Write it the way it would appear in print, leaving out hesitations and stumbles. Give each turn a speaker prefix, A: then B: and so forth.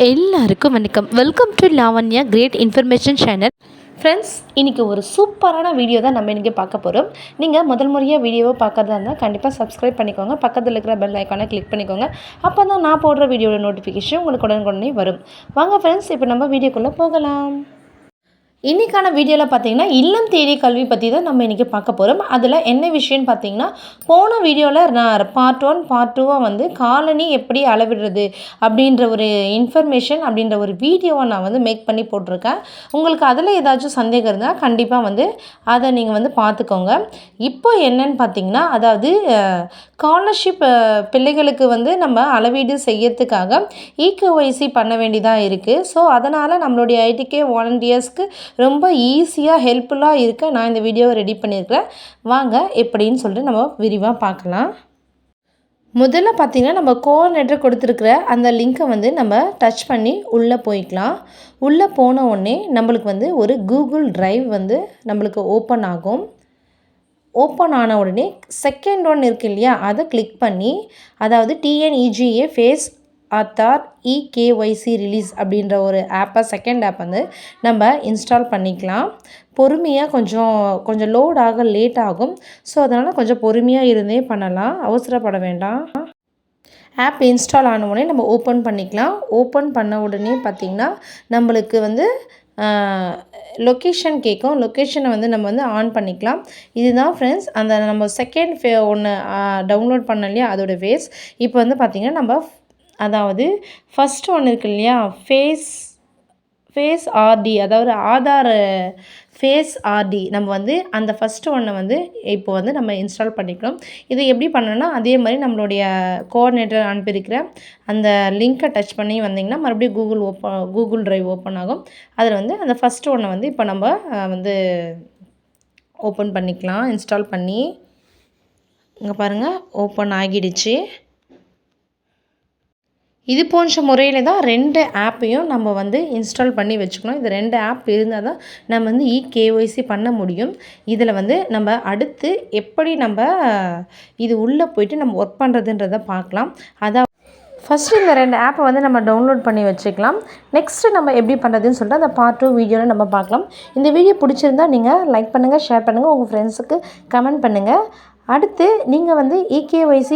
A: எல்லாருக்கும் வணக்கம். Welcome to Lavanya great information channel. Friends, இன்றைக்கி ஒரு சூப்பரான வீடியோ தான் நம்ம இன்றைக்கி பார்க்க போகிறோம். நீங்கள் முதல் முறையாக வீடியோவை பார்க்குறதா இருந்தால் கண்டிப்பாக சப்ஸ்கிரைப் பண்ணிக்கோங்க. பக்கத்தில் இருக்கிற பெல் ஐக்கானை கிளிக் பண்ணிக்கோங்க. அப்போ தான் நான் போடுற வீடியோட நோட்டிஃபிகேஷன் உங்களுக்கு உடனே வரும். வாங்க ஃப்ரெண்ட்ஸ், இப்போ நம்ம வீடியோக்குள்ளே போகலாம். இன்றைக்கான வீடியோவில் பார்த்தீங்கன்னா இல்லம் தேடி கல்வி பற்றி தான் நம்ம இன்றைக்கி பார்க்க போகிறோம். அதில் என்ன விஷயம்னு பார்த்தீங்கன்னா, போன வீடியோவில் நான் பார்ட் 1 பார்ட் 2வாக வந்து காலனி எப்படி அளவிடுறது அப்படின்ற ஒரு இன்ஃபர்மேஷன் அப்படின்ற ஒரு வீடியோவை நான் வந்து மேக் பண்ணி போட்டிருக்கேன். உங்களுக்கு அதில் ஏதாச்சும் சந்தேகம் இருந்தால் கண்டிப்பாக வந்து அதை நீங்கள் வந்து பார்த்துக்கோங்க. இப்போ என்னன்னு பார்த்தீங்கன்னா, அதாவது ஸ்காலர்ஷிப் பிள்ளைகளுக்கு வந்து நம்ம அளவீடு செய்யறதுக்காக இகேஒய்சி பண்ண வேண்டியதாக இருக்குது. ஸோ அதனால் நம்மளுடைய ஐடிகே வாலண்டியர்ஸ்க்கு ரொம்ப ஈஸியாக ஹெல்ப்ஃபுல்லாக இருக்க நான் இந்த வீடியோவை ரெடி பண்ணியிருக்கிறேன். வாங்க எப்படின்னு சொல்லிட்டு நம்ம விரிவாக பார்க்கலாம். முதல்ல பார்த்திங்கன்னா, நம்ம கோஆர்டினேட்டர் கொடுத்துருக்குற அந்த லிங்க்கை வந்து நம்ம டச் பண்ணி உள்ளே போய்க்கலாம். உள்ளே போன உடனே நம்மளுக்கு வந்து ஒரு கூகுள் டிரைவ் வந்து நம்மளுக்கு ஓப்பன் ஆகும். ஓப்பன் ஆன உடனே செகண்ட் ஒன் இருக்குது இல்லையா, அதை கிளிக் பண்ணி, அதாவது TNEGA face Aadhaar eKYC release அப்படின்ற ஒரு ஆப்பை, செகண்ட் ஆப் வந்து நம்ம இன்ஸ்டால் பண்ணிக்கலாம். பொறுமையாக கொஞ்சம் லோட் ஆக லேட் ஆகும். ஸோ அதனால் கொஞ்சம் பொறுமையாக இருந்தே பண்ணலாம், அவசரப்பட வேண்டாம். ஆப் இன்ஸ்டால் ஆன உடனே நம்ம ஓப்பன் பண்ணிக்கலாம். ஓப்பன் பண்ண உடனே பார்த்திங்கன்னா நம்மளுக்கு வந்து லொக்கேஷன் கேட்கும். லொக்கேஷனை வந்து நம்ம வந்து ஆன் பண்ணிக்கலாம். இதுதான் ஃப்ரெண்ட்ஸ் அந்த நம்ம செகண்ட் ஒன்று டவுன்லோட் பண்ணோம் இல்லையா, அதோடய ஃபேஸ். இப்போ வந்து பார்த்திங்கன்னா நம்ம அதாவது ஃபஸ்ட்டு ஒன்று இருக்கு இல்லையா, ஃபேஸ் ஆர்டி, அதாவது ஆதார் ஃபேஸ் ஆர்டி, நம்ம வந்து அந்த ஃபஸ்ட்டு ஒன்றை வந்து இப்போ வந்து நம்ம இன்ஸ்டால் பண்ணிக்கிறோம். இதை எப்படி பண்ணணும்னா, அதே மாதிரி நம்மளுடைய கோஆர்டினேட்டர் அனுப்பியிருக்கிற அந்த லிங்க்கை டச் பண்ணி வந்திங்கன்னா மறுபடியும் கூகுள் டிரைவ் ஓப்பன் ஆகும். அதில் வந்து அந்த ஃபஸ்ட்டு ஒன்றை வந்து இப்போ நம்ம வந்து ஓப்பன் பண்ணிக்கலாம். இன்ஸ்டால் பண்ணி இங்கே பாருங்கள், ஓப்பன் ஆகிடுச்சு. இது போன்ற முறையில் தான் 2 ஆப்பையும் நம்ம வந்து இன்ஸ்டால் பண்ணி வச்சுக்கணும். இது 2 ஆப் இருந்தால் தான் நம்ம வந்து இகேஒய்சி பண்ண முடியும். இதில் வந்து நம்ம அடுத்து எப்படி நம்ம இது உள்ளே போய்ட்டு நம்ம ஒர்க் பண்ணுறதுன்றதை பார்க்கலாம். அதான் ஃபஸ்ட்டு இந்த 2 ஆப்பை வந்து நம்ம டவுன்லோட் பண்ணி வச்சுக்கலாம். நெக்ஸ்ட்டு நம்ம எப்படி பண்ணுறதுன்னு சொல்லிட்டு அந்த பார்ட் 2 வீடியோவில் நம்ம பார்க்கலாம். இந்த வீடியோ பிடிச்சிருந்தால் நீங்கள் லைக் பண்ணுங்கள், ஷேர் பண்ணுங்கள், உங்கள் ஃப்ரெண்ட்ஸுக்கு கமெண்ட் பண்ணுங்கள். அடுத்து நீங்கள் வந்து இகேஒய்சி